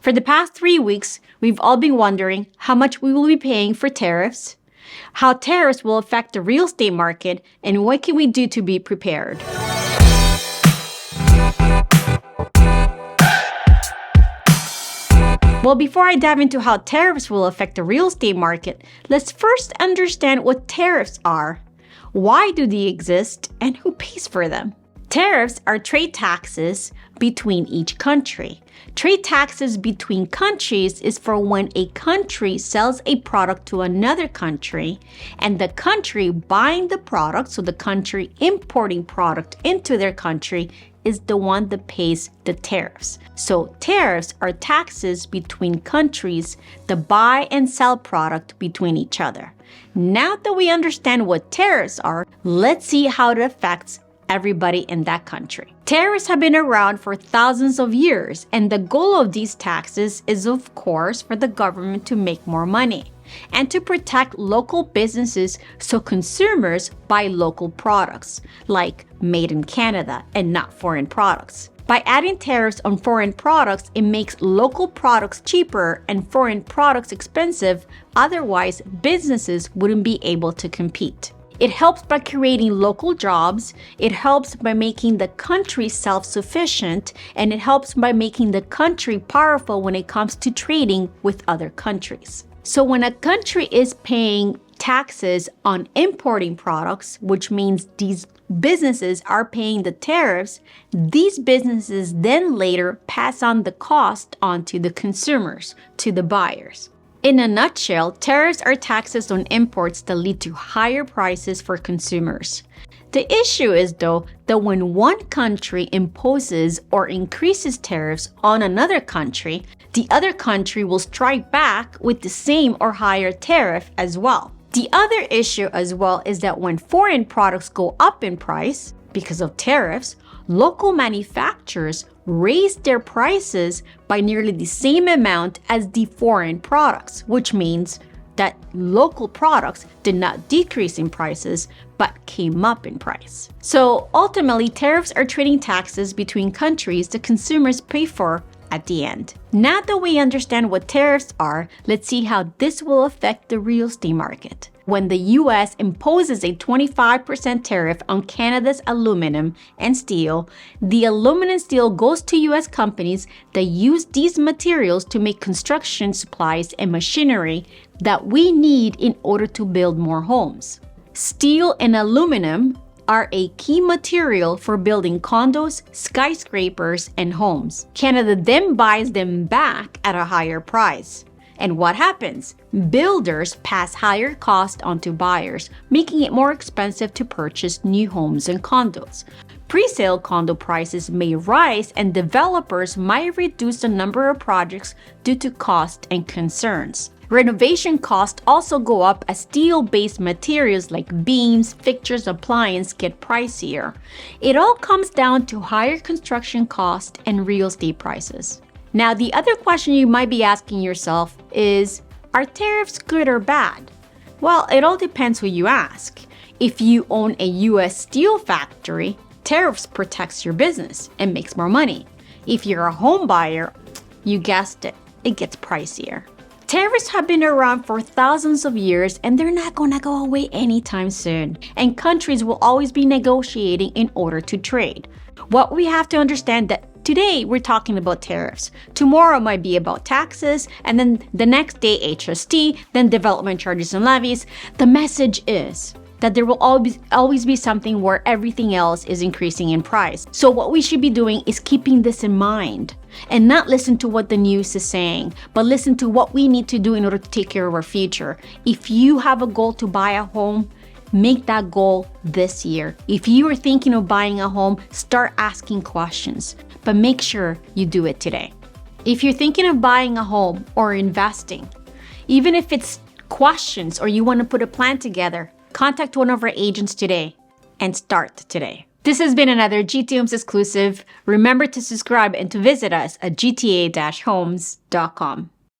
For the past 3 weeks, we've all been wondering how much we will be paying for tariffs, how tariffs will affect the real estate market, and what can we do to be prepared. Well, before I dive into how tariffs will affect the real estate market, let's first understand what tariffs are. Why do they exist, and who pays for them? Tariffs are trade taxes between each country. Trade taxes between countries is for when a country sells a product to another country, and the country buying the product, so the country importing product into their country, is the one that pays the tariffs. So tariffs are taxes between countries that buy and sell product between each other. Now that we understand what tariffs are, let's see how it affects everybody in that country. Tariffs have been around for thousands of years, and the goal of these taxes is, of course, for the government to make more money and to protect local businesses so consumers buy local products, like made in Canada and not foreign products. By adding tariffs on foreign products, it makes local products cheaper and foreign products expensive. Otherwise, businesses wouldn't be able to compete. It helps by creating local jobs, it helps by making the country self-sufficient, and it helps by making the country powerful when it comes to trading with other countries. So when a country is paying taxes on importing products, which means these businesses are paying the tariffs, these businesses then later pass on the cost onto the consumers, to the buyers. In a nutshell, tariffs are taxes on imports that lead to higher prices for consumers. The issue is, though, that when one country imposes or increases tariffs on another country, the other country will strike back with the same or higher tariff as well. The other issue as well is that when foreign products go up in price because of tariffs, local manufacturers raise their prices by nearly the same amount as the foreign products, which means that local products did not decrease in prices, but came up in price. So ultimately, tariffs are trading taxes between countries that consumers pay for at the end. Now that we understand what tariffs are, let's see how this will affect the real estate market. When the US imposes a 25% tariff on Canada's aluminum and steel, the aluminum and steel goes to US companies that use these materials to make construction supplies and machinery that we need in order to build more homes. Steel and aluminum are a key material for building condos, skyscrapers, and homes. Canada then buys them back at a higher price. And what happens? Builders pass higher costs onto buyers, making it more expensive to purchase new homes and condos. Pre-sale condo prices may rise, and developers might reduce the number of projects due to cost and concerns. Renovation costs also go up as steel-based materials like beams, fixtures, appliances get pricier. It all comes down to higher construction costs and real estate prices. Now, the other question you might be asking yourself is, are tariffs good or bad? Well, it all depends who you ask. If you own a US steel factory, tariffs protects your business and makes more money. If you're a home buyer, you guessed it, it gets pricier. Tariffs have been around for thousands of years, and they're not going to go away anytime soon. And countries will always be negotiating in order to trade. What we have to understand that today we're talking about tariffs. Tomorrow might be about taxes, and then the next day HST, then development charges and levies. The message is that there will always be something where everything else is increasing in price. So what we should be doing is keeping this in mind and not listen to what the news is saying, but listen to what we need to do in order to take care of our future. If you have a goal to buy a home, make that goal this year. If you are thinking of buying a home, start asking questions, but make sure you do it today. If you're thinking of buying a home or investing, even if it's questions or you want to put a plan together, contact one of our agents today and start today. This has been another GT Homes exclusive. Remember to subscribe and to visit us at gta-homes.com.